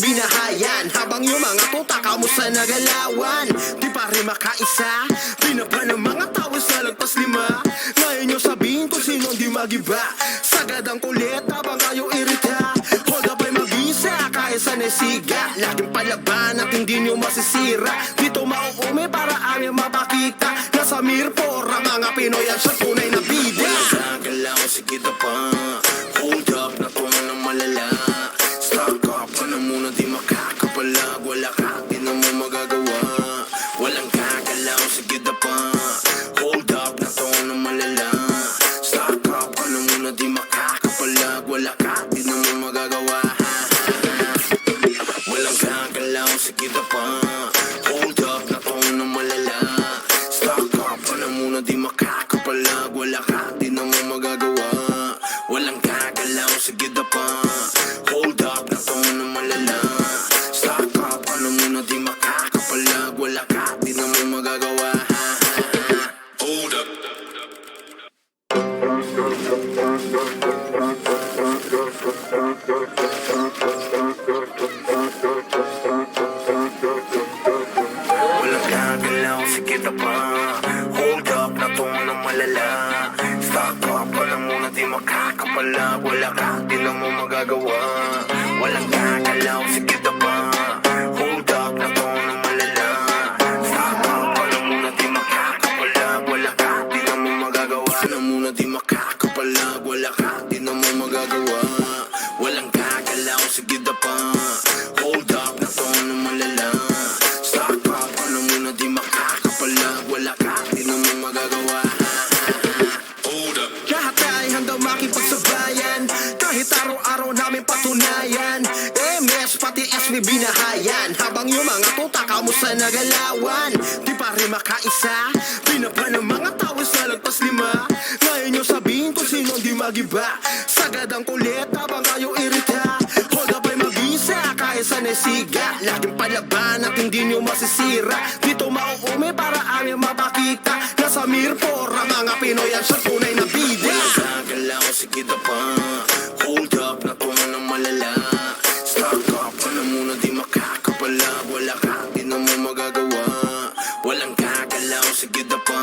binahayan, habang yung mga tuta kamusta nagalawan. Di pa rin makaisa, pinapa ng mga tao sa lagpas 5. Ngayon nyo sabihin kung sino di magiba. Sagad ang kulit habang kayo irita. Hold up ay mabisa, kaya sa nesiga. Laging palaban at hindi nyo masisira. Dito mauume para aming mapakita. Nasa Mirpor ang mga Pinoy ang sa tunay na bida. Galaw, sige na pa. Hold up, natungo ng malala. Stock up ka na muna, di makakapalag. Wala ka, di na mo magagawa. Walang kagalaw, sige na pa. Hold up, natungo ng malala. Stock up ka na muna, di makakapalag. Wala ka, di na mo magagawa. Walang kagalaw, sige na pa. Hold up, natungo ng malala. Stock up ka na muna, di makakapalag. Wala ka, di na mo magagawa. Walang kagalaw, sige na pa. Hold up, natungo ng malala. Stock up ka na muna, di makakapalag. Wala ka, di na mo magagawa. Hold up. Walang kagalaw, sige na pa. Hold up, natungo ng malala. Stock up ka na muna, di makakapalag. Wala ka, di na mo magagawa. Walang kagalaw, sige na pa. Hold up, natungo ng malala. Stock up ka na muna, di makakapalag. Wala ka, di na mo magagawa. Na muna, di makakapalag. Wala ka, di na mo magagawa. Walang kagalaw, sige na pa. Hold up, natungo ng malala. Stock up ka na muna, di makakapalag. Wala ka, di na mo magagawa. Hold up. Lahat ay handang makipagsabayan, kahit araw-araw namin patunayan. MS pati SB binahayan, habang yung mga tuta kamusta nagalawan. Di pa rin makaisa, pinapa ng mga tao sa lagpas 5. Ngayon nyo sabihin kung sino di magiba. Sagad ang kulit habang kayo irita. Hold up ay mabisa, kaya sa nesiga. Laging palaban at hindi nyo masisira. Dito mauume para aming mapakita. Nasa Mirpor ang mga Pinoy ang sa tunay na bida. Galaw, sige na pa. Hold up, natungo ng malala. Stock up ka na muna, di makakapalag. Wala ka, di na mo magagawa. Walang kagalaw, sige na pa.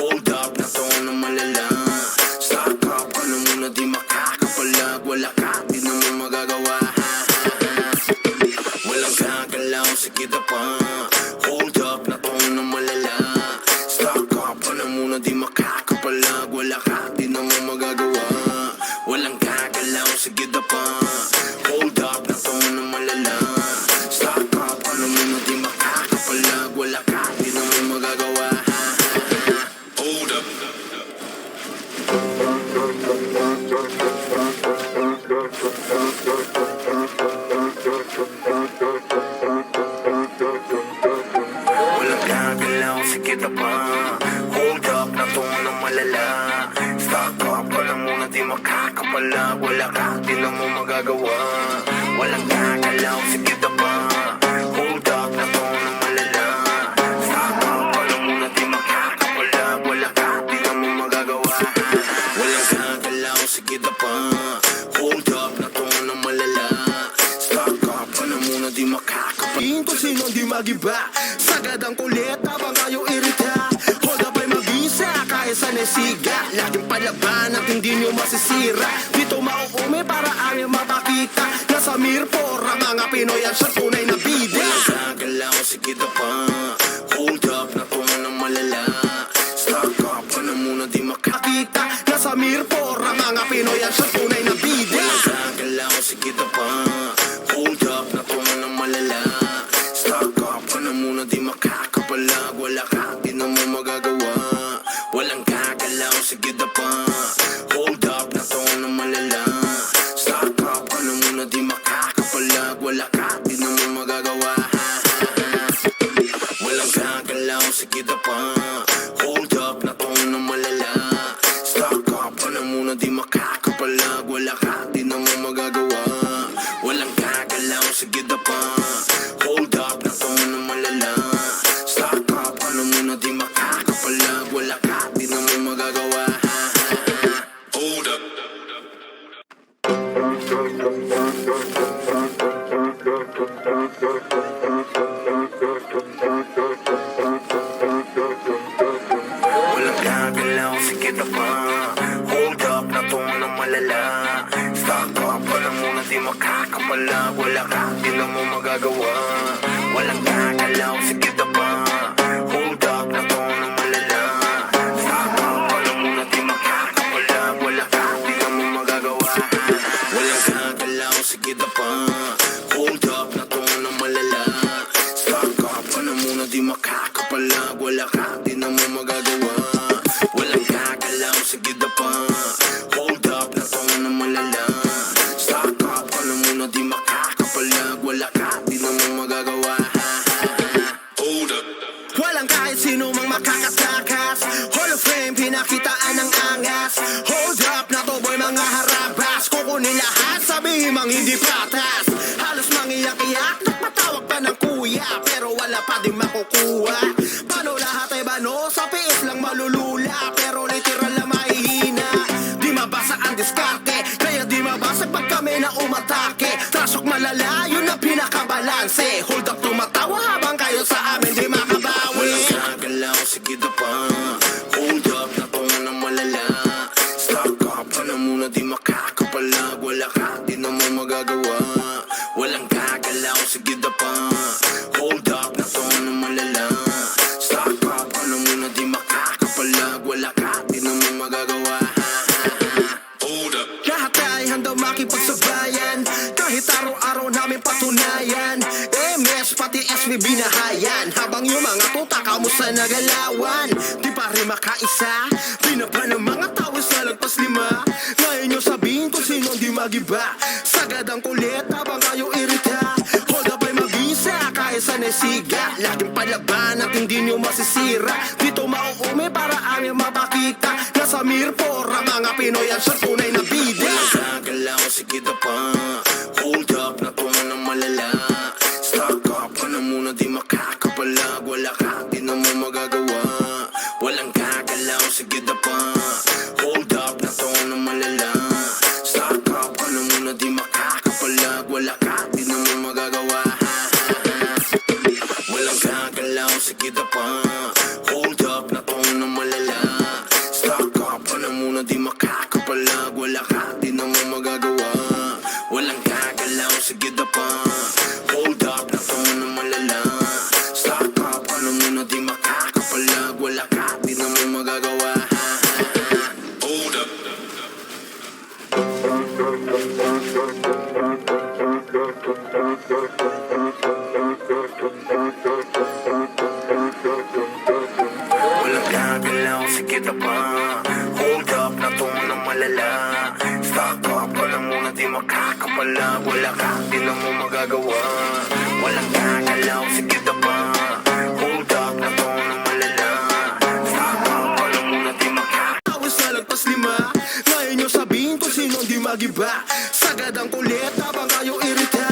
Hold up, natungo ng malala. Stock up ka na muna, di makakapalag. Wala ka, di na mo magagawa. Walang kagalaw, sige na pa. Hold up, natungo ng malala. Stock up ka na muna, di makakapalag. Wala ka, di na mo magagawa. Walang kagalaw, sige na pa. Hold up, natungo ng malala. Stock up ka na muna, di makakapalag. Wala ka, di na mo magagawa. Hold up. Walang kagalaw, sige na pa. Hold up, natungo ng malala. Stock up ka na muna, di makakapalag. Wala ka, di na mo magagawa. Walang kagalaw, sige na pa. Hold up, natungo ng malala. Stock up ka na muna, di makakapalag. Wala ka, di na mo magagawa. Walang kagalaw, sige na pa. Hold up, natungo ng malala. Stock up ka na muna, di makakapalag. Kung sino di magiba. Sagad ang kulit habang kayo irita. Hold up ay mabisa, kaya sa nesiga. Laging palaban at hindi nyo masisira. Dito mauume para aming mapakita. Nasa Mirpor ang mga Pinoy ang sa tunay na bida. Walang kagalaw, sige na pa. Hold up, natungo ng malala. Stock up ka na muna, di makakita. Nasa Mirpor ang mga Pinoy ang sa tunay na bida. Walang kagalaw, sige na pa. Hold up, natungo ng malala. Stock up ka na muna, di makakapalag. Wala ka, di na mo magagawa. Walang kagalaw, sige na pa. Hold up, natungo ng malala. Stock up ka na muna, di makakapalag. Wala ka, di na mo magagawa. Walang kagalaw, sige na pa. Hold up, natungo ng malala. Stock up ka na muna, di makakapalag. Wala ka, di na mo magagawa. Walang kagalaw, sige na pa. Hold up, natungo ng malala. Stock up ka na muna, di makakapalag. Wala ka, di na mo magagawa. Hold up. kita pa. Hold up na to ng malala. Stop up ka na muna, di makakapala. Wala ka, di na mo magagawa. Walang gagalaw, sige na pa. Hold up na to ng malala. Stop up ka na muna, di makakapala. Wala ka, di na mo magagawa. Walang gagalaw, sige na pa. Hold up na to ng malala. Stop up ka na muna, di makakapala. Wala ka, di na mo magagawa. Walang gagalaw, sige na pa. Hold up na to ng malala. Stop up ka na muna, di makakapalag. Wala ka, di na mo magagawa. Hold up. Walang kahit sino mang makakatakas. Hall of Fame, pinakitaan ng angas. Hold up na to boy, mga harabas. Kukunin lahat, sabihin mang hindi patas. Halos mangiyak-iyak, nagpatawag pa ng kuya. Pero wala pa din makukuha. Paano lahat ay bano, sa piis lang malulula. Pero literal na mahihina. Di mabasa ang diskarte, kaya di mabasag pag kami na umatake. Trasok malala, yun ang pinakabalanse. Hold up, tumatawa habang kayo sa amin di makabawi. Walang gagalaw, sige na pa. Hold up na to ng malala. Stop up ka na muna, di makakapalag. Wala ka, di na mo magagawa. Walang gagalaw, sige na pa. Hold up na to ng malala. Stop up ka na muna, di makakapalag. Wala ka, di na mo magagawa. Hold up. Lahat ay handa makipagsabayan. Kahit araw-araw namin patunayan. MS pati SB binahayan. Habang yung mga tuta kamusta nagalawan. Di pa rin makaisa. Pinapa ng mga tao sa lagpas lima. Ngayon nyo sabihin kung sino di magiba. Sagad ang kulit habang kayo irita. Hold up ay mabisa kahit sa nesiga. Laging palaban at hindi nyo masisira. Dito mauume para aming mapakita. Nasa Mirpor ang mga Pinoy ang siyang tunay na bida. Walang gagalaw, sige na pa. Hold up na to ng malala. Stop up ka na muna, di makakapalag. Wala ka, di na mo magagawa. Walang gagalaw, sige na pa. Hold up na to ng malala. Stop up ka na muna, di makakapalag. Wala ka, di na mo magagawa. Walang gagalaw, sige na pa. Hold up na to ng malala. Stop up ka na muna, di makakapalag. Wala ka, di na mo magagawa. Walang gagalaw, sige na pa. Hold up na to ng malala. Stop up ka na muna, di makakapalag. Wala ka, di na mo magagawa. Hold up. Walang gagalaw, sige na pa. Hold up na to ng malala. Stop up ka na muna, di makakapalag. Wala ka, di na mo magagawa. Walang gagalaw, sige na pa. Hold up na to ng malala. Stop up ka na muna, di makakapalag. Tawis na lagpas lima. Ngayon nyo sabihin kung sino di magiba. Sagad ang kulit habang kayo irita.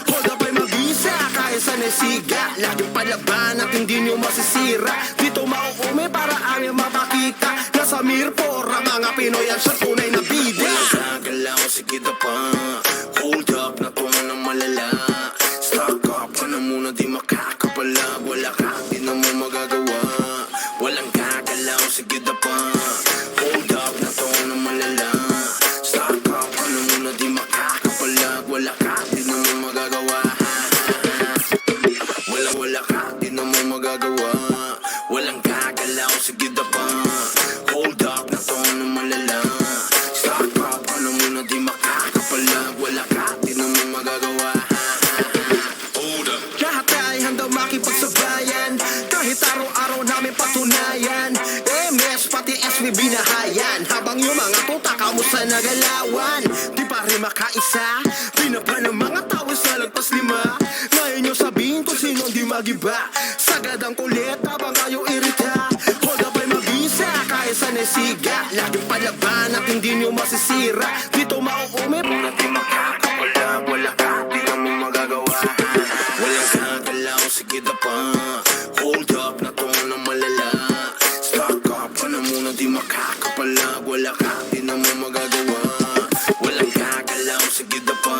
Hold up ay mabisa kahit sa nesiga. Laging palaban at hindi nyo masisira. Dito mauume para aming mapakita. Nasa Mirpor ang mga Pinoy ang siyang tunay na bida. Walang gagalaw, sige na pa. Hold up na to ng malala. Stop up ka na muna, di makakapalag. Wala ka, di na mo magagawa. Walang gagalaw, sige na pa. Hold up na to ng malala. Stop up ka na muna, di makakapalag. Wala ka, di na mo magagawa. Wala ka, di na mo magagawa. Walang gagalaw, sige na pa. Hold up na to ng malala. Stop up ka na muna, di makakapalag. Wala ka, di na mo magagawa. Hold up. Lahat ay handa makipagsabayan. Kahit araw-araw namin patunayan. MS pati SB binahayan. Habang yung mga tuta kamusta nagalawan. Di pa rin makaisa. Pinapa ng mga tao sa lagpas lima. Ngayon nyo sabihin kung sino di magiba. Sagad ang kulit habang kayo irita. Hold up ay mabisa kahit sa nesiga. Laging palaban at hindi nyo masisira. Dito mauume Muna di makakapalag. Wala ka, di na mo magagawa. Walang gagalaw, sige na pa. Hold up na to ng malala. Stop up ka na muna, di makakapalag. Wala ka, di na mo magagawa. Walang gagalaw, sige na pa.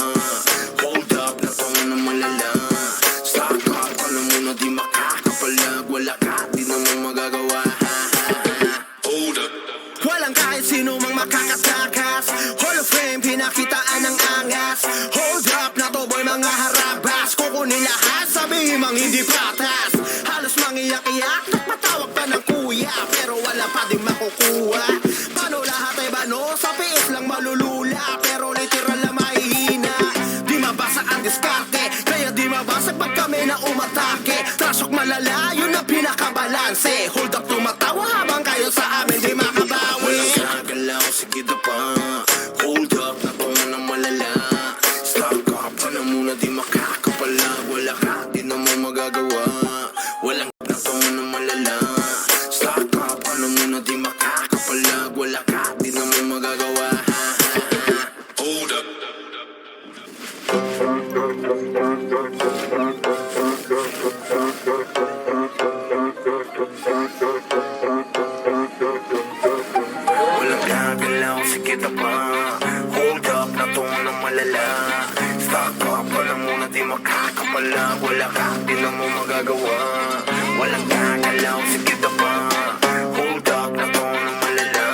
Hold up na to ng malala. Stop up ka na muna, di makakapalag. Wala ka, di na mo magagawa. Hold up. walang iyak, nagpatawag pa ng kuya, pero wala pa din makukuha. Paano lahat ay bano, sa piis lang malulula, pero literal na mahihina. Di mabasa ang diskarte, kaya di mabasa pag kami na umatake. Trasok malala, yun ang pinakabalanse. Hold up, tumatawa habang kayo sa amin di makabawi. Walang gagalaw, sige na pa. Hold up, na to na malala. Stop ka na muna, di makakapala. Wala ka, di na mo magagawa. Walang na to na malala. Stop ka na muna, di makakapala. Wala ka, di na mo magagawa. Hold up. Walang gagalaw, sige na pa. Hold up, na to na malala. Stop ka na muna, di makakapala. Wala ka, di na mo magagawa. Walang gagalaw, sige na pa. Hold up, na to na malala.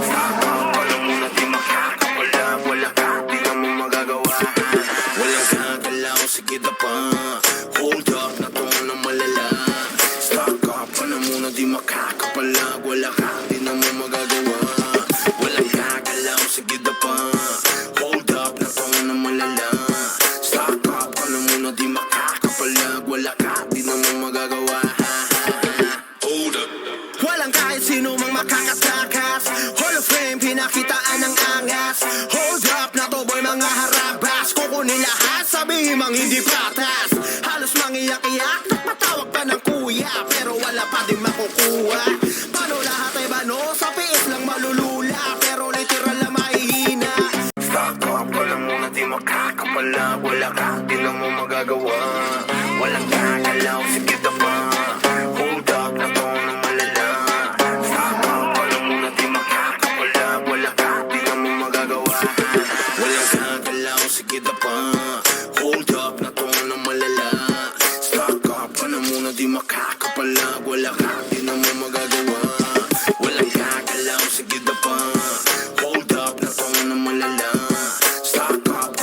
Stop ka na muna, di makakapala. Wala ka, di na mo magagawa. Walang gagalaw, sige na pa. Hold up, na to na malala. Stop ka na muna, di makakapala. Wala ka, di na mo magagawa. Walang gagalaw, sige na pa. Hold up, na to na malala. Stop ka na muna, di makakapala. Wala ka, di na mo magagawa. Hold up. Walang kahit sino mang makakatakas. Hall of Fame, pinakitaan ng angas. Hold up na to boy, mga harabas. Kukunin lahat, sabihin mang hindi patas. Halos mangiyak-iyak, nagpatawag pa ng kuya, pero wala pa din makukuha. Paano lahat ay bano, sa piis lang malulula, pero literal na mahihina. Stop ka na muna, di makakapala. Wala ka, di na mo magagawa. Walang gagalaw, sige na pa. Hold up, na to na malala. Stop ka na muna, di makakapala. Wala ka, di na mo magagawa. Walang gagalaw, sige na pa. Hold up, na to na malala. Stop ka na muna, di makakapala. Wala ka, di na mo magagawa. Walang gagalaw, sige na pa.